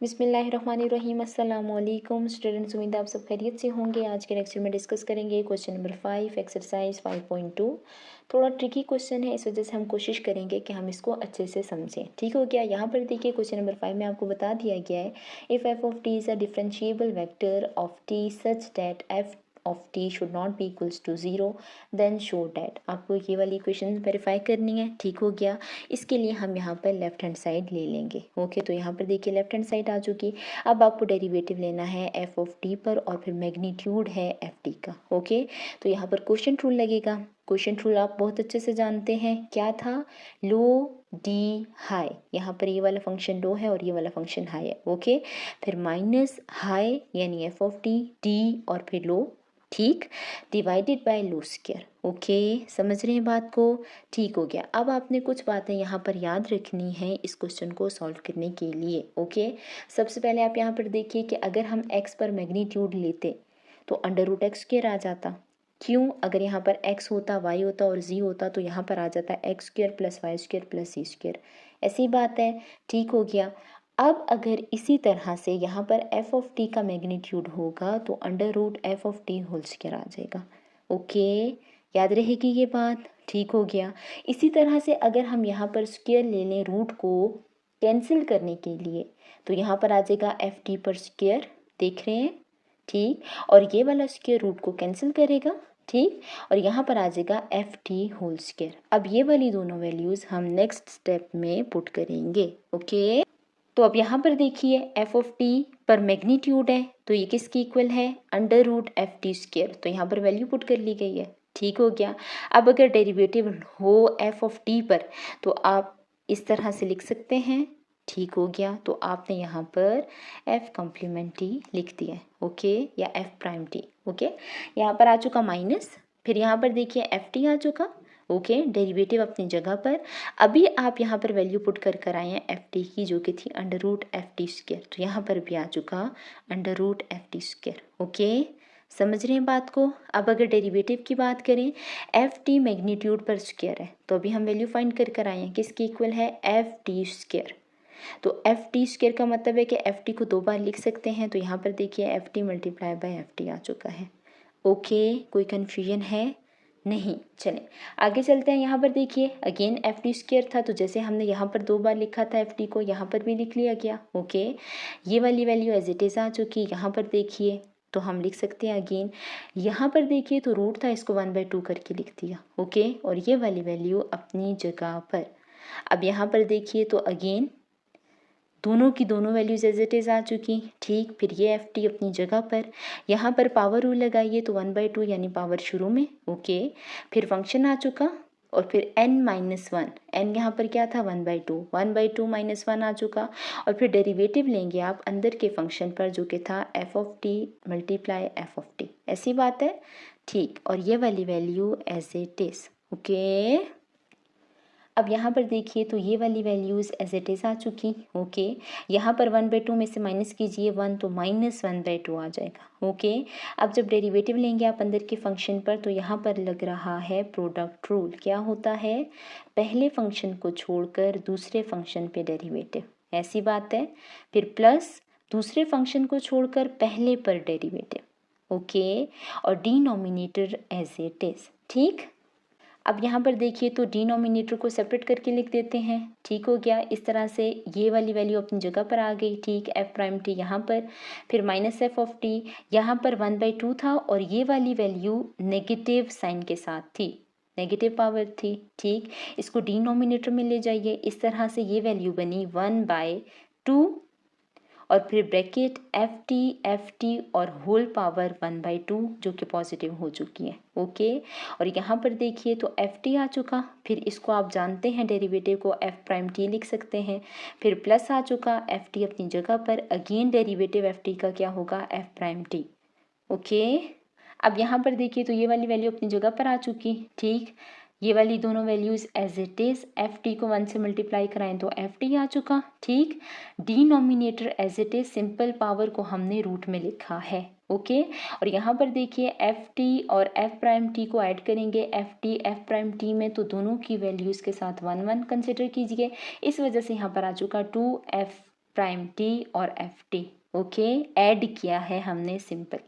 बिस्मिल्लाहिर्रहमानिर्रहीम अस्सलाम वालेकुम स्टूडेंट्स, उम्मीद है आप सब खैरियत से होंगे। आज के लेक्चर में डिस्कस करेंगे क्वेश्चन नंबर 5 एक्सरसाइज 5.2। थोड़ा ट्रिकी क्वेश्चन है, इस वजह से हम कोशिश करेंगे कि हम इसको अच्छे से समझें। ठीक हो गया। यहाँ पर देखिए क्वेश्चन नंबर 5 में आपको बता दिया गया है if F of T is a differentiable vector of T such that F of T should not be equals to 0 then show that. आपको ये वाली इक्वेशन वेरीफाई करनी है। ठीक हो गया। इसके लिए हम यहाँ पर लेफ्ट हैंड साइड ले लेंगे। ओके, तो यहाँ पर देखिए लेफ्ट हैंड साइड आ चुकी। अब आपको डेरिवेटिव लेना है एफ ऑफ टी पर और फिर मैग्नीट्यूड है एफ टी का। ओके, तो यहाँ पर क्वोशंट रूल लगेगा। क्वोशंट रूल आप बहुत अच्छे से जानते हैं, क्या था, लो डी हाई। यहाँ पर ये वाला फंक्शन लो है और ये वाला फंक्शन हाई है। ओके, फिर माइनस हाई यानी एफ ऑफ टी डी और फिर लो, ठीक, divided by low square. Okay, समझ रहे हैं बात को। ठीक हो गया। अब आपने कुछ बातें यहाँ पर याद रखनी है इस क्वेश्चन को सॉल्व करने के लिए। ओके, सबसे पहले आप यहाँ पर देखिए कि अगर हम x पर मैग्नीट्यूड लेते तो अंडर रूट एक्स स्क्वायर आ जाता। क्यों? अगर यहाँ पर x होता, y होता और z होता तो यहाँ पर आ जाता x square plus y square plus c square. ऐसी बात है। ठीक हो गया। अब अगर इसी तरह से यहाँ पर एफ ऑफ टी का मैग्नीट्यूड होगा तो under root f of t whole square आ जाएगा। ओके, याद रहेगी ये बात। ठीक हो गया। इसी तरह से अगर हम यहाँ पर स्क्वायर ले लें रूट को कैंसिल करने के लिए तो यहाँ पर आ जाएगा एफ टी पर स्क्वायर, देख रहे हैं, ठीक, और ये वाला स्क्वायर रूट को कैंसिल करेगा, ठीक, और यहाँ पर आ जाएगा एफ टी होल स्क्वायर। अब ये वाली दोनों वैल्यूज़ हम नेक्स्ट स्टेप में पुट करेंगे। ओके, तो अब यहाँ पर देखिए एफ ऑफ टी पर मैग्नीट्यूड है तो ये किसकी इक्वल है, under root F T square. तो यहाँ पर वैल्यू पुट कर ली गई है। ठीक हो गया। अब अगर डेरिवेटिव हो एफ ऑफ टी पर तो आप इस तरह से लिख सकते हैं। ठीक हो गया। तो आपने यहाँ पर एफ कॉम्प्लीमेंट टी लिख दिया है। ओके, या एफ प्राइम टी। ओके, यहाँ पर आ चुका माइनस, फिर यहाँ पर देखिए एफ टी आ चुका। ओके, डेरिवेटिव अपनी जगह पर। अभी आप यहाँ पर वैल्यू पुट कर आए हैं एफ टी की, जो कि थी under root F T square. तो यहाँ पर भी आ चुका under root F T square. Okay, समझ रहे हैं बात को। अब अगर डेरिवेटिव की बात करें, एफ टी मैग्नीट्यूड पर स्क्वायर है तो अभी हम वैल्यू फाइंड कर आए हैं किसकी इक्वल है, एफ टी स्क्वायर। तो एफ टी स्क्वायर का मतलब है कि एफ टी को दो बार लिख सकते हैं। तो यहाँ पर देखिए f t multiply by f t आ चुका है। ओके, कोई कन्फ्यूजन है? नहीं। चलें आगे चलते हैं। यहाँ पर देखिए अगेन एफ टी स्क्वायर था तो जैसे हमने यहाँ पर दो बार लिखा था एफ टी को, यहाँ पर भी लिख लिया गया। ओके, ये वाली वैल्यू एज इट इज़ आ चुकी। यहाँ पर देखिए तो हम लिख सकते हैं अगेन, यहाँ पर देखिए तो रूट था, इसको 1/2 करके लिख दिया। ओके, और ये वाली वैल्यू अपनी जगह पर। अब यहाँ पर देखिए तो अगेन दोनों की दोनों वैल्यूज एज इट इज़ आ चुकी। ठीक, फिर ये एफ टी अपनी जगह पर। यहाँ पर पावर रूल लगाइए तो 1/2 यानी पावर शुरू में। ओके, फिर फंक्शन आ चुका और फिर n-1, n यहाँ पर क्या था, 1/2, 1/2 - 1 आ चुका। और फिर डेरिवेटिव लेंगे आप अंदर के फंक्शन पर जो कि था F of T multiply F of T. ऐसी बात है। ठीक, और ये वाली value as it is. Okay, अब यहाँ पर देखिए तो ये वाली वैल्यूज़ एज इट इज़ आ चुकी। ओके, यहाँ पर 1/2 में से माइनस कीजिए 1 तो -1/2 आ जाएगा। ओके, अब जब डेरिवेटिव लेंगे आप अंदर के फंक्शन पर तो यहाँ पर लग रहा है प्रोडक्ट रूल। क्या होता है, पहले फंक्शन को छोड़कर दूसरे फंक्शन पे डेरिवेटिव, ऐसी बात है। फिर प्लस दूसरे फंक्शन को छोड़कर पहले पर डेरिवेटिव। ओके, और डिनोमिनेटर एज इट इज़। ठीक, अब यहाँ पर देखिए तो डिनोमिनेटर को सेपरेट करके लिख देते हैं। ठीक हो गया। इस तरह से ये वाली वैल्यू अपनी जगह पर आ गई। ठीक, एफ प्राइम टी यहाँ पर, फिर माइनस एफ ऑफ टी यहाँ पर 1/2 था और ये वाली वैल्यू नेगेटिव साइन के साथ थी, नेगेटिव पावर थी। ठीक, इसको डिनोमिनेटर में ले जाइए। इस तरह से ये वैल्यू बनी 1/2 और फिर ब्रैकेट एफ टी और होल पावर 1/2 जो कि पॉजिटिव हो चुकी है। ओके, और यहाँ पर देखिए तो एफ टी आ चुका, फिर इसको आप जानते हैं डेरिवेटिव को एफ प्राइम टी लिख सकते हैं। फिर प्लस आ चुका, एफ टी अपनी जगह पर, अगेन डेरिवेटिव एफ टी का क्या होगा, एफ प्राइम टी। ओके, अब यहाँ पर देखिए तो ये वाली वैल्यू अपनी जगह पर आ चुकी। ठीक, ये वाली दोनों values as it is, F T को 1 से मल्टीप्लाई कराएं तो एफ टी आ चुका। ठीक, denominator as it is, simple power को हमने रूट में लिखा है। ओके, और यहाँ पर देखिए एफ टी और एफ प्राइम टी को ऐड करेंगे F T F prime T में तो दोनों की वैल्यूज़ के साथ 1 1 कंसिडर कीजिए। इस वजह से यहाँ पर आ चुका 2 एफ प्राइम टी और एफ टी, ओके, ऐड किया है हमने सिंपल।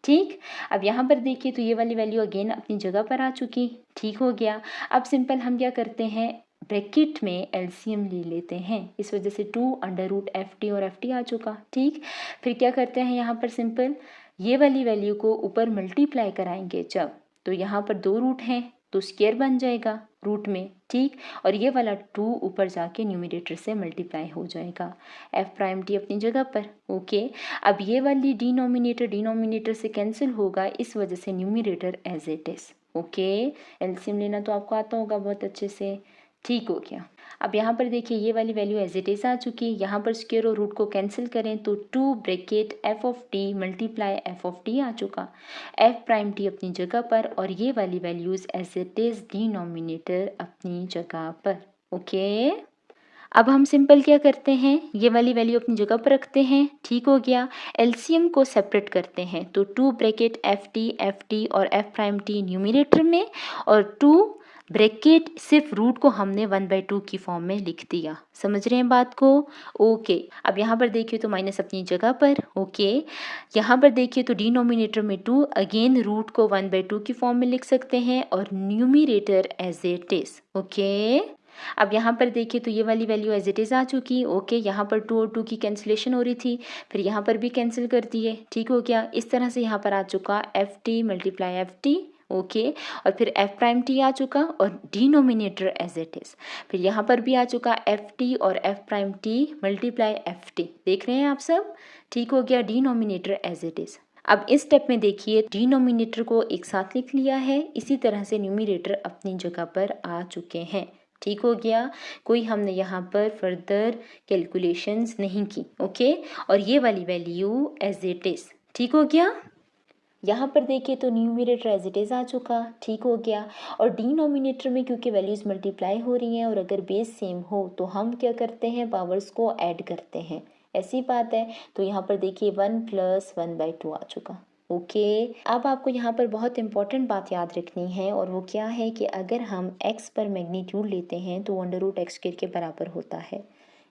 ठीक, अब यहाँ पर देखिए तो ये वाली वैल्यू अगेन अपनी जगह पर आ चुकी, ठीक हो गया। अब सिंपल हम क्या करते हैं, ब्रैकेट में एलसीएम ले लेते हैं, इस वजह से 2 अंडर रूट एफ टी और एफ टी आ चुका। ठीक, फिर क्या करते हैं यहाँ पर सिंपल ये वाली वैल्यू को ऊपर मल्टीप्लाई कराएंगे जब, तो यहाँ पर 2 रूट हैं तो स्क्वायर बन जाएगा रूट में। ठीक, और ये वाला 2 ऊपर जाके न्यूमरेटर से मल्टीप्लाई हो जाएगा, एफ प्राइम टी अपनी जगह पर। ओके, अब ये वाली डिनोमिनेटर से कैंसिल होगा, इस वजह से numerator as it is. Okay, LCM लेना तो आपको आता होगा बहुत अच्छे से, ठीक हो गया। अब यहाँ पर देखिए ये वाली वैल्यू एज इट इज आ चुकी, यहाँ पर स्क्वायर और रूट को कैंसिल करें तो 2 bracket f of T multiply F of t आ चुका, एफ प्राइम टी अपनी जगह पर और ये वाली values as it is denominator अपनी जगह पर। ओके, अब हम सिंपल क्या करते हैं, ये वाली वैल्यू अपनी जगह पर रखते हैं, ठीक हो गया। एलसीएम को सेपरेट करते हैं तो 2 ब्रैकेट एफ टी और एफ प्राइम टी न्यूमरेटर में और 2 ब्रैकेट सिर्फ रूट को हमने 1/2 की फॉर्म में लिख दिया। समझ रहे हैं बात को? ओके, अब यहाँ पर देखिए तो माइनस अपनी जगह पर। ओके, यहाँ पर देखिए तो डिनोमिनेटर में 2 अगेन रूट को 1/2 की फॉर्म में लिख सकते हैं और numerator as it is. Okay, अब यहाँ पर देखिए तो ये वाली वैल्यू एज इट इज़ आ चुकी। ओके, यहाँ पर 2 और 2 की कैंसिलेशन हो रही थी, फिर यहाँ पर भी कैंसिल कर दिए, ठीक हो गया। इस तरह से यहाँ पर आ चुका F t multiply F T, okay, और फिर एफ प्राइम टी आ चुका और डिनोमिनेटर एज इट इज़। फिर यहाँ पर भी आ चुका एफ टी और F prime T multiply F T, देख रहे हैं आप सब, ठीक हो गया, डिनोमिनेटर एज इट इज़। अब इस स्टेप में देखिए डिनोमिनेटर को एक साथ लिख लिया है, इसी तरह से न्यूमरेटर अपनी जगह पर आ चुके हैं, ठीक हो गया। कोई हमने यहाँ पर फर्दर कैलकुलेशंस नहीं की। ओके, और ये वाली वैल्यू एज इट इज़, ठीक हो गया। यहाँ पर देखिए तो न्यूमरेटर एज इट इज़ आ चुका, ठीक हो गया। और डिनोमिनेटर में क्योंकि वैल्यूज़ मल्टीप्लाई हो रही हैं और अगर बेस सेम हो तो हम क्या करते हैं, पावर्स को ऐड करते हैं, ऐसी बात है। तो यहाँ पर देखिए 1 + 1/2 आ चुका। ओके, अब आपको यहाँ पर बहुत इंपॉर्टेंट बात याद रखनी है और वो क्या है कि अगर हम x पर मैग्नीट्यूड लेते हैं तो √x² के बराबर होता है,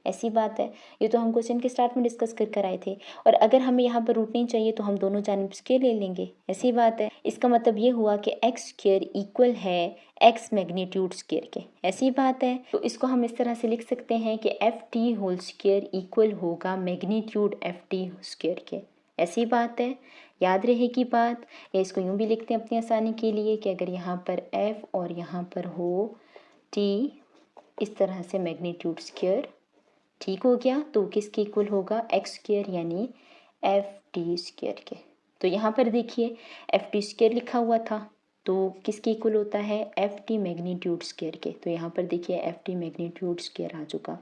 ऐसी बात है। ये तो हम क्वेश्चन के स्टार्ट में डिस्कस कर आए थे। और अगर हमें यहाँ पर रूट नहीं चाहिए तो हम दोनों जानिब स्क्वायर ले लेंगे, ऐसी बात है। इसका मतलब ये हुआ कि x² इक्वल है x मैग्नीट्यूड स्क्वायर के, ऐसी बात है। तो इसको हम इस तरह से लिख सकते हैं कि ft² इक्वल होगा मैग्नीट्यूड ft² के, ऐसी बात है, याद रहेगी बात। या इसको यूँ भी लिखते हैं अपनी आसानी के लिए कि अगर यहाँ पर f और यहाँ पर हो t, इस तरह से मैग्नीट्यूड स्क्वायर, ठीक हो गया, तो किसके इक्वल होगा, x² यानी ft² के। तो यहाँ पर देखिए ft² लिखा हुआ था तो किसके इक्वल होता है, ft मैग्नीट्यूड स्क्वायर के। तो यहाँ पर देखिए ft मैग्नीट्यूड स्क्वायर आ चुका।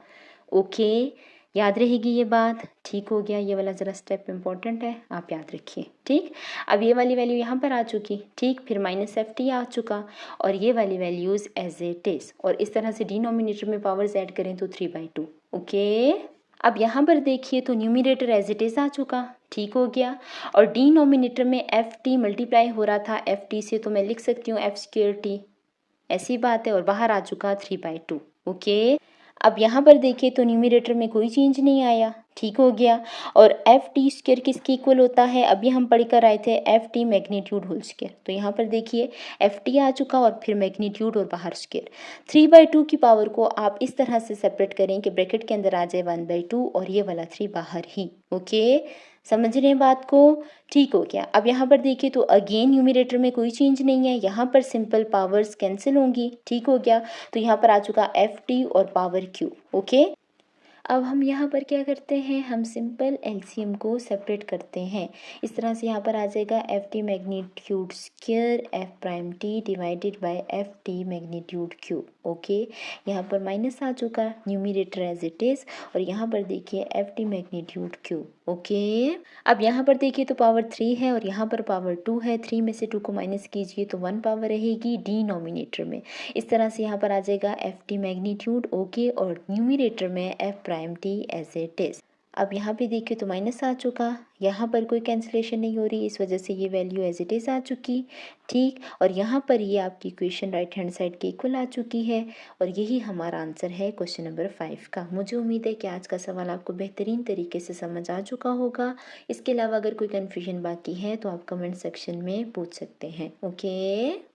ओके, याद रहेगी ये बात, ठीक हो गया। ये वाला ज़रा स्टेप इंपॉर्टेंट है, आप याद रखिए, ठीक। अब ये वाली वैल्यू यहाँ पर आ चुकी, ठीक, फिर -ft आ चुका और ये वाली वैल्यूज़ एज इट इज़। और इस तरह से डिनोमिनेटर में पावर्स ऐड करें तो 3/2। ओके, अब यहाँ पर देखिए तो न्यूमरेटर एज इट इज़ आ चुका, ठीक हो गया। और डिनोमिनेटर में एफ टी मल्टीप्लाई हो रहा था एफ टी से, तो मैं लिख सकती हूँ f²t, ऐसी बात है। और बाहर आ चुका 3/2। ओके, अब यहाँ पर देखिए तो न्यूमरेटर में कोई चेंज नहीं आया, ठीक हो गया। और ft² किसके इक्वल होता है, अभी हम पढ़ कर आए थे ft मैग्नीट्यूड होल स्क्वायर। तो यहाँ पर देखिए ft आ चुका और फिर मैग्नीट्यूड और बाहर स्क्वायर। 3/2 की पावर को आप इस तरह से सेपरेट करें कि ब्रैकेट के अंदर आ जाए 1/2 और ये वाला 3 बाहर ही। ओके, समझ रहे हैं बात को, ठीक हो गया। अब यहाँ पर देखिए तो अगेन न्यूमरेटर में कोई चेंज नहीं है, यहाँ पर सिंपल पावर्स कैंसिल होंगी, ठीक हो गया। तो यहाँ पर आ चुका ft और पावर q। ओके, अब हम यहाँ पर क्या करते हैं, हम सिंपल एलसीएम को सेपरेट करते हैं। इस तरह से यहाँ पर आ जाएगा ft magnitude square f prime t divided by ft magnitude q। Okay, यहाँ पर माइनस आ चुका, न्यूमरेटर एज इट इज़, और यहाँ पर देखिए ft मैग्नीट्यूड q। ओके, अब यहाँ पर देखिए तो पावर 3 है और यहाँ पर पावर 2 है। 3 में से 2 को माइनस कीजिए तो 1 पावर रहेगी डिनोमिनेटर में। इस तरह से यहाँ पर आ जाएगा ft मैग्नीट्यूड, ओके, और न्यूमरेटर में f prime t as it is. अब यहाँ पे देखिए तो माइनस आ चुका, यहाँ पर कोई कैंसिलेशन नहीं हो रही, इस वजह से ये वैल्यू एज इट इज़ आ चुकी। ठीक, और यहाँ पर ये आपकी इक्वेशन राइट हैंड साइड के इक्वल आ चुकी है और यही हमारा आंसर है क्वेश्चन नंबर 5 का। मुझे उम्मीद है कि आज का सवाल आपको बेहतरीन तरीके से समझ आ चुका होगा। इसके अलावा अगर कोई कन्फ्यूजन बाकी है तो आप कमेंट सेक्शन में पूछ सकते हैं। ओके।